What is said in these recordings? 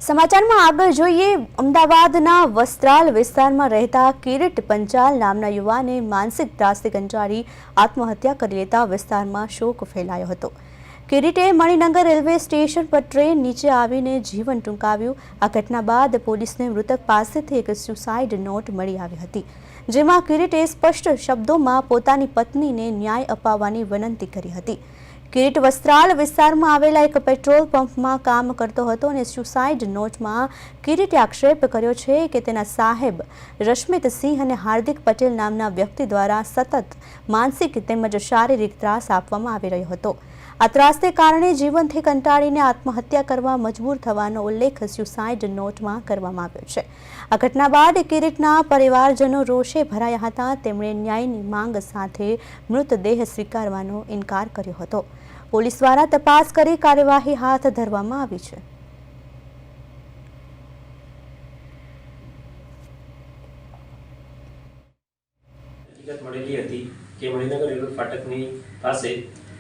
સમાચારમાં આગળ જોઈએ અમદાવાદના વસ્ત્રાલ વિસ્તારમાં રહેતા કિરીટ પંચાલ નામના યુવાને માનસિક ત્રાસથી કંટાળી આત્મહત્યા કરી લેતા વિસ્તારમાં શોક ફેલાયો હતો। કિરીટે મણિનગર રેલવે સ્ટેશન પર ટ્રેન નીચે આવીને જીવન ટૂંકાવ્યું। આ ઘટના બાદ પોલીસને મૃતક પાસેથી એક સુસાઇડ નોટ મળી આવી હતી, જેમાં કિરીટે સ્પષ્ટ શબ્દોમાં પોતાની પત્નીને ન્યાય અપાવવાની વિનંતી કરી હતી। કિરીટ વસ્ત્રાલ વિસ્તારમાં આવેલા એક પેટ્રોલ પંપમાં કામ કરતો હતો અને સુસાઇડ નોટમાં કિરીટે આક્ષેપ કર્યો છે કે તેના સાહેબ રશ્મિતસિંહ અને હાર્દિક પટેલ નામના વ્યક્તિ દ્વારા સતત માનસિક તેમજ શારીરિક ત્રાસ આપવામાં આવી રહ્યો હતો। આ ત્રાસને કારણે જીવનથી કંટાળીને આત્મહત્યા કરવા મજબૂર થવાનો ઉલ્લેખ સુસાઇડ નોટમાં કરવામાં આવ્યો છે। આ ઘટના બાદ કિરીટના પરિવારજનો રોષે ભરાયા હતા। તેમણે ન્યાયની માંગ સાથે મૃતદેહ સ્વીકારવાનો ઇનકાર કર્યો હતો। પોલીસ દ્વારા તપાસ કરી કાર્યવાહી હાથ ધરવામાં આવી છે। હકીકત મળેલી હતી કે મણિનગર રેલવે ફાટકની પાસે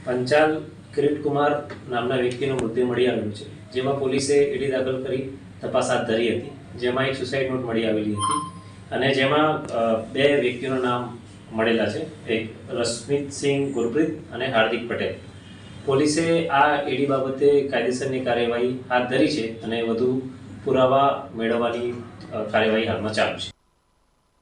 પંચાલ કિરીટ કુમાર નામના વ્યક્તિનો મૃતદેહ મળી આવેલો છે, જેમાં પોલીસે એડી દાખલ કરી તપાસ હાથ ધરી હતી, જેમાં એક સુસાઇડ નોટ મળી આવેલી હતી અને જેમાં બે વ્યક્તિઓના નામ મળેલા છે, એક રશ્મિતસિંહ ગુરપ્રીત અને હાર્દિક પટેલ। પોલીસે આ એડી બાબતે કાયદેસરની કાર્યવાહી હાથ ધરી છે અને વધુ પુરાવા મેળવવાની કાર્યવાહી હાલમાં ચાલુ છે।